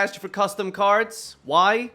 asked you for custom cards. Why?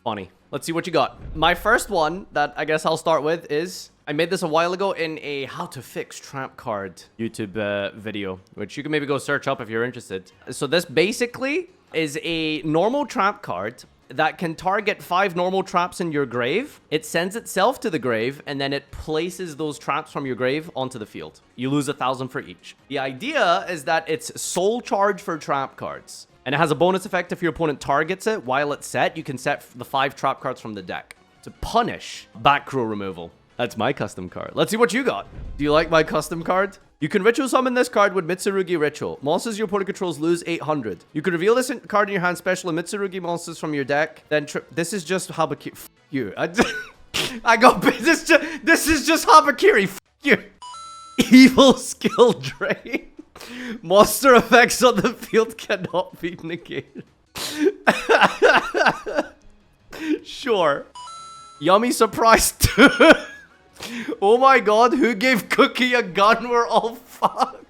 Funny. Let's see what you got. My first one that I guess I'll start with is... I made this a while ago in a how to fix trap card YouTube video, which you can maybe go search up if you're interested. So this basically is a normal trap card that can target 5 normal traps in your grave. It sends itself to the grave, and then it places those traps from your grave onto the field. You lose 1,000 for each. The idea is that it's soul charge for trap cards. And it has a bonus effect if your opponent targets it while it's set. You can set the 5 trap cards from the deck to punish back row removal. That's my custom card. Let's see what you got. Do you like my custom card? You can ritual summon this card with Mitsurugi Ritual. Monsters your opponent controls lose 800. You can reveal this card in your hand special and Mitsurugi monsters from your deck. Then this is just Habakiri. F you. I got this is just Habakiri. F you. Evil skill drain. Monster effects on the field cannot be negated. Sure. Yummy surprise too. Oh my god, who gave Cookie a gun? We're all fucked.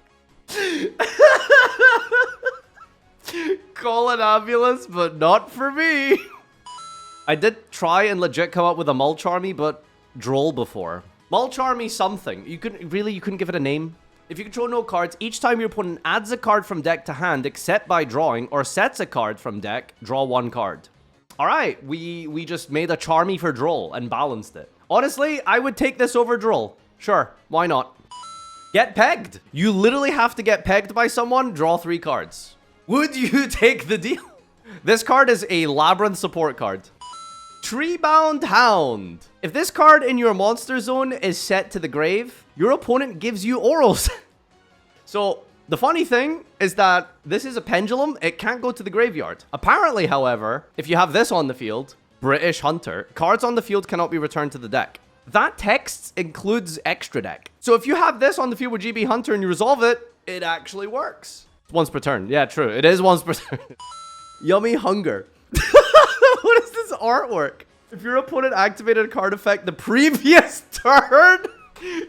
Call an ambulance, but not for me. I did try and legit come up with a Mulcharmy, but droll before. Mulcharmy something. You couldn't give it a name? If you control no cards, each time your opponent adds a card from deck to hand, except by drawing, or sets a card from deck, draw 1 card. Alright, we just made a Charmy for droll and balanced it. Honestly, I would take this over droll. Sure, why not? Get pegged. You literally have to get pegged by someone, draw 3 cards. Would you take the deal? This card is a Labyrinth support card. Treebound Hound. If this card in your monster zone is set to the grave, your opponent gives you orals. So, the funny thing is that this is a pendulum. It can't go to the graveyard. Apparently, however, if you have this on the field, British Hunter, cards on the field cannot be returned to the deck. That text includes extra deck. So if you have this on the field with GB Hunter and you resolve it, it actually works. It's once per turn. Yeah, true. It is once per turn. Yummy Hunger. What is this artwork? If your opponent activated a card effect the previous turn,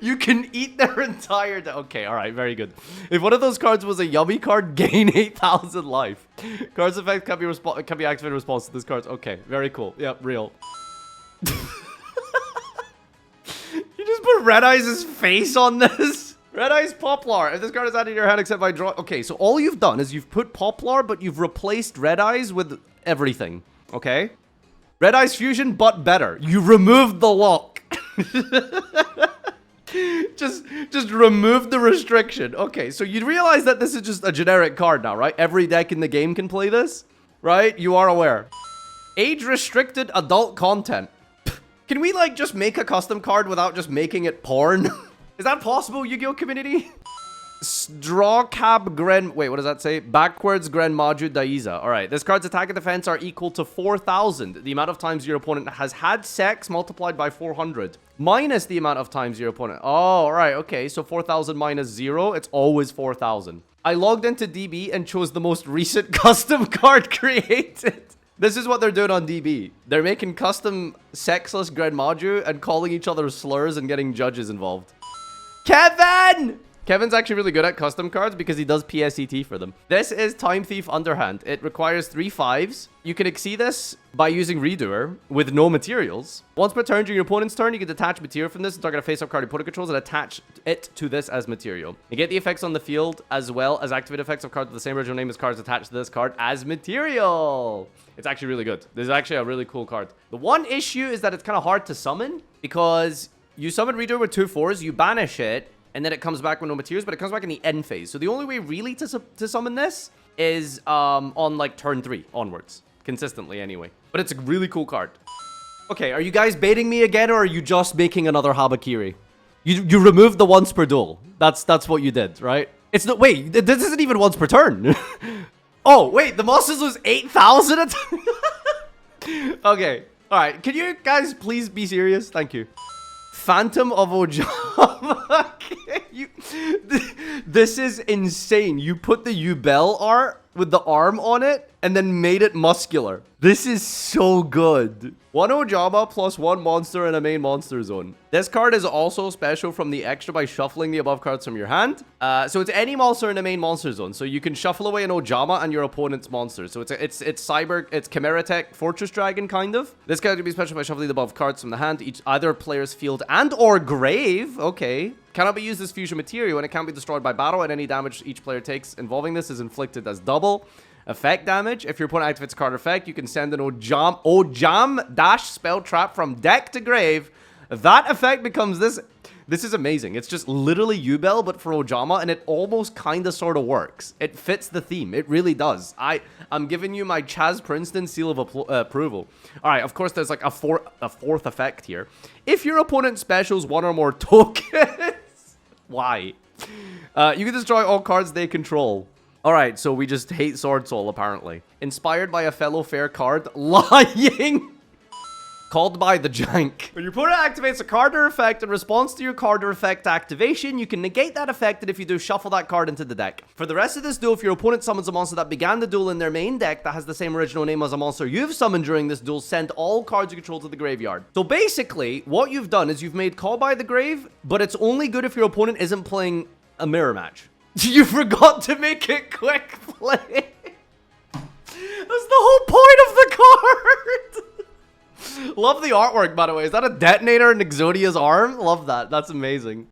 you can eat their entire deck. Okay, all right, very good. If one of those cards was a yummy card, gain 8,000 life. Cards effect can be activated in response to this card. Okay, very cool. Yep, real. You just put Red-Eyes' face on this. Red-Eyes Poplar. If this card is added to your hand except by draw. Okay, so all you've done is you've put Poplar, but you've replaced Red-Eyes with everything. Okay? Red-Eyes Fusion, but better. You removed the lock. Just remove the restriction. Okay, so you realize that this is just a generic card now, right? Every deck in the game can play this, right? You are aware. Age-restricted adult content. Can we, like, just make a custom card without just making it porn? Is that possible, Yu-Gi-Oh community? Straw Cab Gren... Wait, what does that say? Backwards Gren Maju Daiza. Alright, this card's attack and defense are equal to 4,000. The amount of times your opponent has had sex multiplied by 400. Minus the amount of times your opponent... Oh, alright, okay. So 4,000 minus 0, it's always 4,000. I logged into DB and chose the most recent custom card created. This is what they're doing on DB. They're making custom sexless Gren Maju and calling each other slurs and getting judges involved. Kevin! Kevin's actually really good at custom cards because he does PSET for them. This is Time Thief Underhand. It requires 3 5s. You can exceed this by using Redoer with no materials. Once per turn during your opponent's turn, you can detach material from this and target a face-up card your opponent controls and attach it to this as material. You get the effects on the field as well as activate effects of cards with the same original name as cards attached to this card as material. It's actually really good. This is actually a really cool card. The one issue is that it's kind of hard to summon because you summon Redoer with 2 4s, you banish it, and then it comes back with no materials, but it comes back in the end phase. So the only way really to summon this is on like turn 3 onwards. Consistently anyway. But it's a really cool card. Okay, are you guys baiting me again or are you just making another Habakiri? You removed the once per duel. That's what you did, right? It's the wait, this isn't even once per turn. Oh, wait, the monsters lose 8,000 a time? Okay. Alright, can you guys please be serious? Thank you. Phantom of Ojama. This is insane. You put the Ubel art with the arm on it and then made it muscular. This is so good. 1 Ojama plus 1 monster in a main monster zone. This card is also special from the extra by shuffling the above cards from your hand. So it's any monster in a main monster zone. So you can shuffle away an Ojama and your opponent's monster. So it's Chimera Tech Fortress Dragon kind of. This card can be special by shuffling the above cards from the hand, either player's field and or grave. Okay. Cannot be used as fusion material and it can be destroyed by battle, and any damage each player takes involving this is inflicted as double effect damage. If your opponent activates a card effect, you can send an Ojam dash spell trap from deck to grave. That effect becomes this. This is amazing. It's just literally Yubel, but for Ojama, and it almost kind of sort of works. It fits the theme. It really does. I'm giving you my Chaz Princeton seal of approval. All right, of course, there's like a fourth effect here. If your opponent specials 1 or more tokens, why? You can destroy all cards they control. All right, so we just hate Sword Soul, apparently. Inspired by a fellow fair card, lying. Called by the Jank. When your opponent activates a card or effect in response to your card or effect activation, you can negate that effect, and if you do, shuffle that card into the deck. For the rest of this duel, if your opponent summons a monster that began the duel in their main deck that has the same original name as a monster you've summoned during this duel, send all cards you control to the graveyard. So basically, what you've done is you've made Call by the Grave, but it's only good if your opponent isn't playing a mirror match. You forgot to make it quick play. That's the whole point of the card. Love the artwork, by the way. Is that a detonator in Exodia's arm? Love that. That's amazing.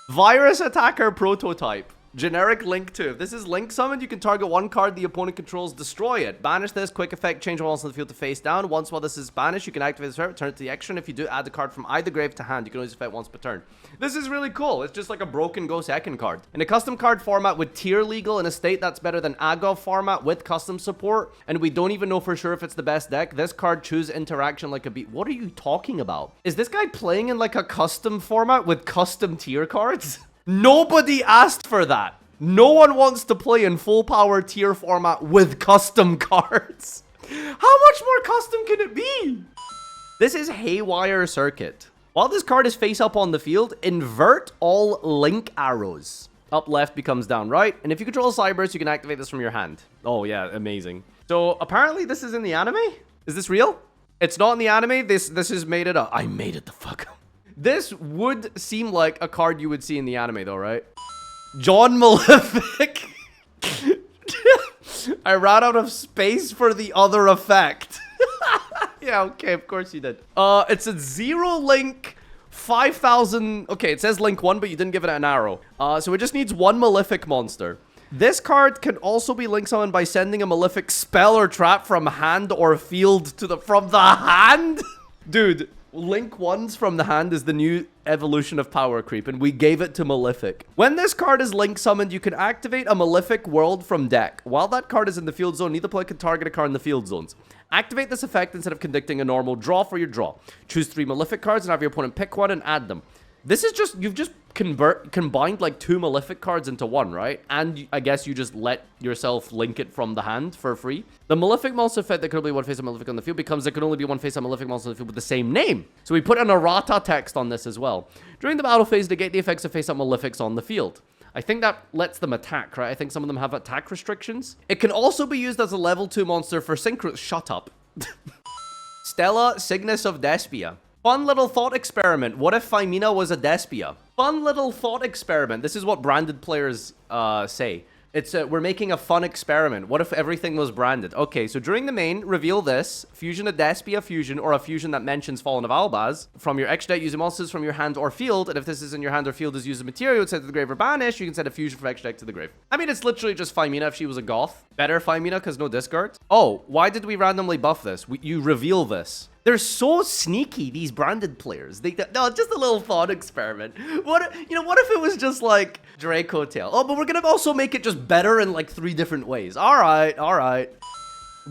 Virus Attacker Prototype. Generic Link 2. If this is Link summoned, you can target one card the opponent controls, destroy it. Banish this, quick effect, change one monster on the field to face down. Once while this is banished, you can activate this effect, return it to the extra, and if you do, add the card from either grave to hand. You can only use effect once per turn. This is really cool. It's just like a broken Go Second card. In a custom card format with tier legal in a state that's better than Agov format with custom support, and we don't even know for sure if it's the best deck, this card choose interaction like a beat. What are you talking about? Is this guy playing in like a custom format with custom tier cards? Nobody asked for that. No one wants to play in full power tier format with custom cards. How much more custom can it be? This is Haywire Circuit. While this card is face up on the field, invert all link arrows. Up left becomes down right. And if you control Cybers, you can activate this from your hand. Oh yeah, amazing. So apparently this is in the anime? Is this real? It's not in the anime. This is made it up. I made it the fuck up. This would seem like a card you would see in the anime though, right? John Malefic. I ran out of space for the other effect. Yeah, okay, of course you did. It's a 0 link 5,000. Okay, it says link 1, but you didn't give it an arrow. So it just needs 1 Malefic monster. This card can also be link summoned by sending a Malefic spell or trap from hand or field to from the hand. Dude, Link 1s from the hand is the new evolution of power creep, and we gave it to Malefic. When this card is link summoned, you can activate a Malefic world from deck. While that card is in the field zone, neither player can target a card in the field zones. Activate this effect instead of conducting a normal draw for your draw. Choose 3 Malefic cards and have your opponent pick one and add them. This is just, you've just combined like 2 Malefic cards into 1, right? And I guess you just let yourself link it from the hand for free. The Malefic monster effect that could only be one face-up Malefic on the field becomes there can only be one face-up Malefic monster on the field with the same name. So we put an errata text on this as well. During the battle phase, negate the effects of face-up Malefics on the field. I think that lets them attack, right? I think some of them have attack restrictions. It can also be used as a level 2 monster for synchro- Shut up. Stella, Cygnus of Despia. Fun little thought experiment. What if Femina was a Despia? Fun little thought experiment. This is what branded players say. It's we're making a fun experiment. What if everything was branded? Okay, so during the main, reveal this. Fusion a Despia fusion or a fusion that mentions Fallen of Albaz. From your extra deck, using monsters from your hand or field. And if this is in your hand or field, is used a material, send to the grave or banish. You can send a fusion from extra deck to the grave. I mean, it's literally just Femina if she was a goth. Better Femina because no discard. Oh, why did we randomly buff this? You reveal this. They're so sneaky, these branded players. No, just a little thought experiment. What if it was just like Draco Tail? Oh, but we're gonna also make it just better in like 3 different ways. All right.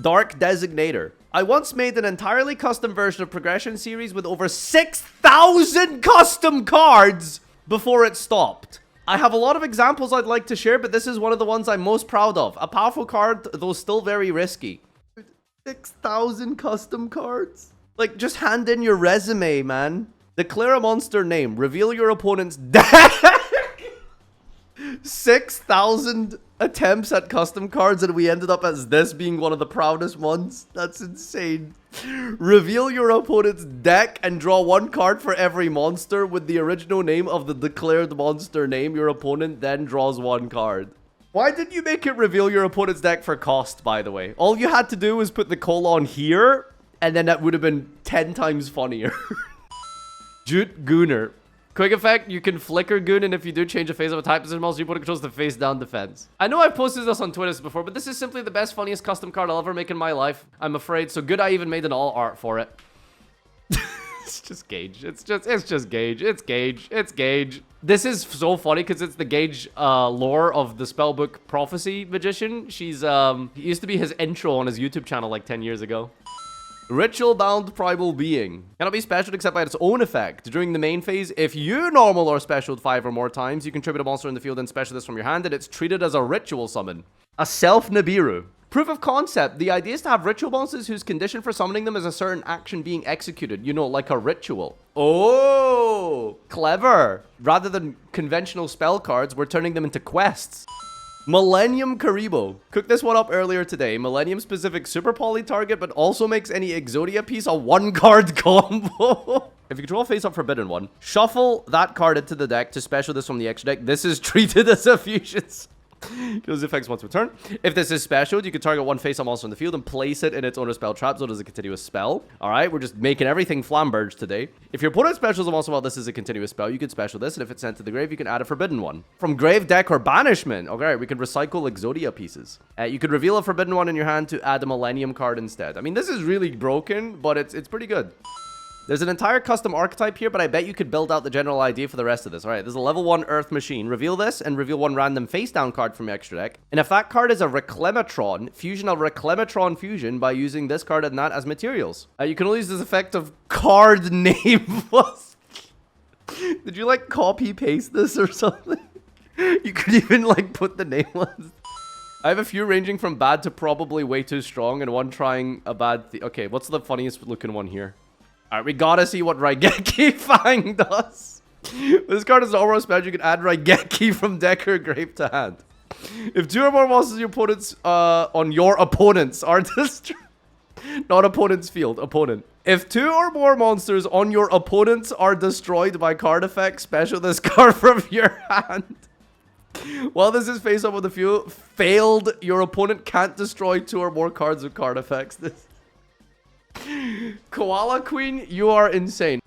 Dark Designator. I once made an entirely custom version of Progression Series with over 6,000 custom cards before it stopped. I have a lot of examples I'd like to share, but this is one of the ones I'm most proud of. A powerful card, though still very risky. 6,000 custom cards? Like, just hand in your resume, man. Declare a monster name. Reveal your opponent's deck. 6,000 attempts at custom cards and we ended up as this being one of the proudest ones. That's insane. Reveal your opponent's deck and draw one card for every monster with the original name of the declared monster name. Your opponent then draws one card. Why didn't you make it reveal your opponent's deck for cost, by the way? All you had to do was put the colon here, and then that would have been 10 times funnier. Jute Gooner. Quick effect, you can flicker Goon, and if you do change the face of a type position monster, your opponent controls the face down defense. I know I've posted this on Twitter before, but this is simply the best, funniest custom card I'll ever make in my life. I'm afraid. So good I even made an all art for it. It's just Gage. It's just Gage. It's Gage. It's Gage. This is so funny because it's the Gage lore of the spellbook prophecy magician. She's he used to be his intro on his YouTube channel like 10 years ago. Ritual Bound Primal Being. Cannot be special except by its own effect. During the main phase, if you normal or specialed 5 or more times, you can tribute a monster in the field and special this from your hand, and it's treated as a ritual summon. A Self Nibiru. Proof of concept. The idea is to have ritual monsters whose condition for summoning them is a certain action being executed. You know, like a ritual. Oh, clever. Rather than conventional spell cards, we're turning them into quests. Millennium Karibo. Cooked this one up earlier today. Millennium specific super poly target, but also makes any Exodia piece a 1-card combo. If you control a face-up forbidden one, shuffle that card into the deck to special this from the extra deck. This is treated as a fusion. Kills effects once per turn. If this is special, you can target one face-up monster in the field and place it in its owner's spell trap, so it is a continuous spell. Alright, we're just making everything flamberge today. If your opponent specials a monster while this is a continuous spell, you can special this, and if it's sent to the grave, you can add a forbidden one. From grave, deck, or banishment. Okay, we can recycle Exodia pieces. You could reveal a forbidden one in your hand to add a Millennium card instead. I mean, this is really broken, but it's pretty good. There's an entire custom archetype here, but I bet you could build out the general idea for the rest of this. All right, there's a level 1 Earth Machine. Reveal this and reveal one random face-down card from your extra deck. And if that card is a Reclamatron, fusion a Reclamatron fusion by using this card and that as materials. You can only use this effect of card name. Did you, like, copy-paste this or something? You could even, like, put the name on. I have a few ranging from bad to probably way too strong and one trying a bad... Okay, what's the funniest looking one here? Alright, we gotta see what Raigeki Fang does. This card is an aura spell. You can add Raigeki from deck or grave to hand. If 2 or more monsters your opponents on your opponents are destroyed. Not opponent's field, opponent. If 2 or more monsters on your opponents are destroyed by card effects, special this card from your hand. While this is face up with the field, failed, your opponent can't destroy 2 or more cards with card effects. Koala Queen, you are insane.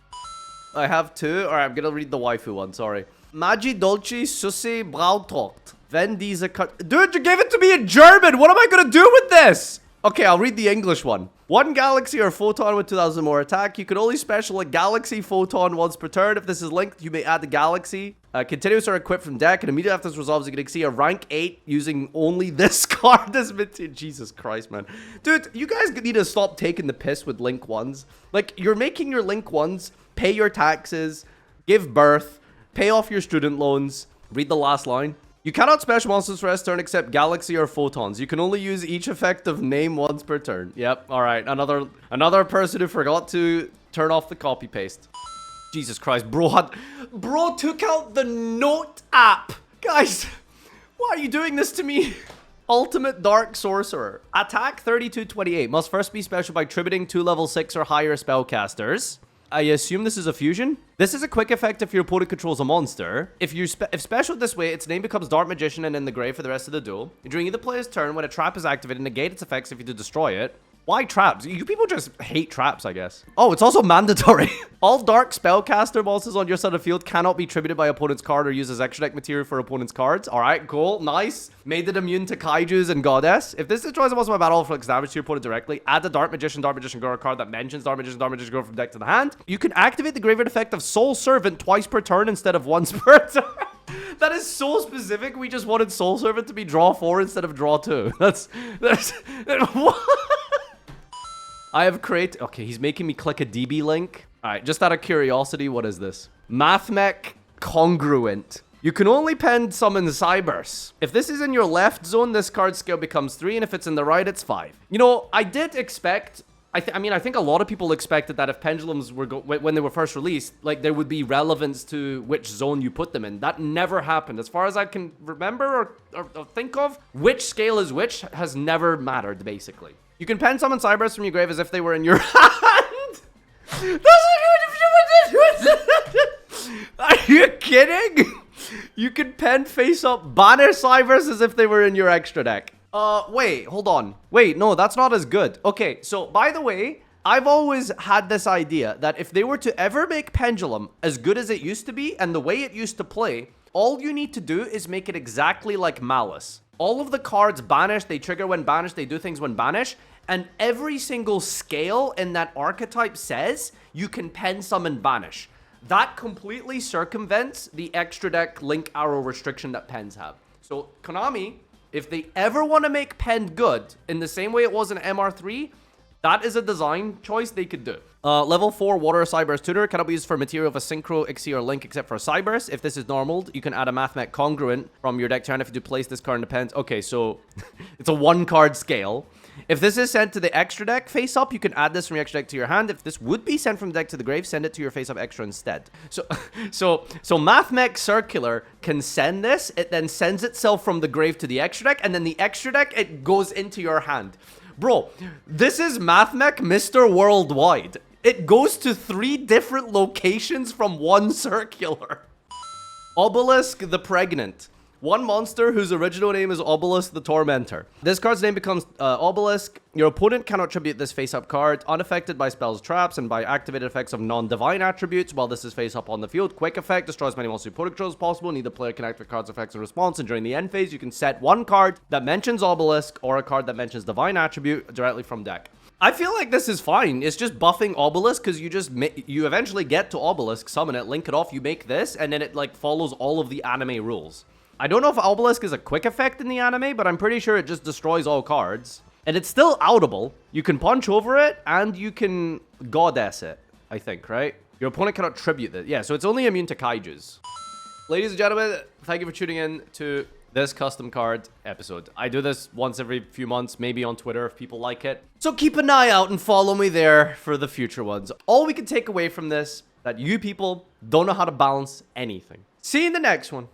I have 2. Alright, I'm gonna read the waifu one, sorry. Magi Dolce Susse Brautocht. Wenn diese Dude, you gave it to me in German! What am I gonna do with this? Okay, I'll read the English one. 1 Galaxy or Photon with 2000 more attack. You can only special a Galaxy Photon once per turn. If this is linked, you may add the Galaxy. Continuous or equipped from deck, and immediately after this resolves, you can see a rank 8 using only this card as material. Jesus Christ, man. Dude, you guys need to stop taking the piss with Link 1s. Like, you're making your Link 1s pay your taxes, give birth, pay off your student loans. Read the last line. You cannot special monsters for S turn except Galaxy or Photons. You can only use each effect of name once per turn. Yep, alright. Another person who forgot to turn off the copy paste. Jesus Christ, bro took out the note app. Guys, why are you doing this to me? Ultimate Dark Sorcerer. Attack 3228. Must first be special by tributing 2 level 6 or higher spellcasters. I assume this is a fusion. This is a quick effect if your opponent controls a monster. If special this way, its name becomes Dark Magician and in the grave for the rest of the duel. During either player's turn, when a trap is activated, negate its effects if you do destroy it. Why traps? You people just hate traps, I guess. Oh, it's also mandatory. All dark spellcaster monsters on your side of the field cannot be tributed by opponent's card or used as extra deck material for opponent's cards. All right, cool, nice. Made it immune to kaijus and goddess. If this destroys a monster by battle or inflicts damage to your opponent directly, add the Dark Magician Girl card that mentions Dark Magician Girl from deck to the hand. You can activate the graveyard effect of Soul Servant twice per turn instead of once per turn. That is so specific. We just wanted Soul Servant to be draw 4 instead of draw 2. That's what? I have created... Okay, he's making me click a DB link. All right, just out of curiosity, what is this? Mathmech Congruent. You can only pen summon Cybers. If this is in your left zone, this card scale becomes 3, and if it's in the right, it's 5. You know, I did expect I mean, I think a lot of people expected that if pendulums were when they were first released, like there would be relevance to which zone you put them in. That never happened. As far as I can remember or think of, which scale is which has never mattered, basically. You can pen summon Cyberus from your grave as if they were in your hand. Are you kidding? You can pen face up banish Cyberus as if they were in your extra deck. Wait, hold on. Wait, no, that's not as good. Okay, so by the way, I've always had this idea that if they were to ever make Pendulum as good as it used to be and the way it used to play, all you need to do is make it exactly like Malice. All of the cards banish, they trigger when banished, they do things when banished, and every single scale in that archetype says you can pen summon banish. That completely circumvents the extra deck link arrow restriction that pens have. So Konami, if they ever want to make pen good in the same way it was in MR3, that is a design choice they could do. Level 4 Water Cyberus Tutor cannot be used for material of a Synchro, Ixie, or Link except for Cyberus. If this is normaled, you can add a Mathmech Congruent from your deck turn if you do place this card in the pens. Okay, so it's a 1-card scale. If this is sent to the extra deck face up, you can add this from your extra deck to your hand. If this would be sent from the deck to the grave, send it to your face up extra instead. So Mathmech Circular can send this. It then sends itself from the grave to the extra deck, and then the extra deck, it goes into your hand. Bro, this is Mathmech Mr. Worldwide. It goes to 3 different locations from 1 circular. Obelisk the Pregnant. 1 monster whose original name is Obelisk the Tormentor. This card's name becomes Obelisk. Your opponent cannot tribute this face-up card, unaffected by spells, traps, and by activated effects of non-divine attributes. While this is face-up on the field, quick effect destroys many monster opponent controls as possible. Neither player can activate cards, effects, and response. And during the end phase, you can set 1 card that mentions Obelisk or a card that mentions divine attribute directly from deck. I feel like this is fine. It's just buffing Obelisk because you eventually get to Obelisk, summon it, link it off, you make this, and then it like follows all of the anime rules. I don't know if Obelisk is a quick effect in the anime, but I'm pretty sure it just destroys all cards. And it's still outable. You can punch over it, and you can goddess it, I think, right? Your opponent cannot tribute it. Yeah, so it's only immune to kaijus. Ladies and gentlemen, thank you for tuning in to this custom card episode. I do this once every few months, maybe on Twitter if people like it. So keep an eye out and follow me there for the future ones. All we can take away from this, that you people don't know how to balance anything. See you in the next one.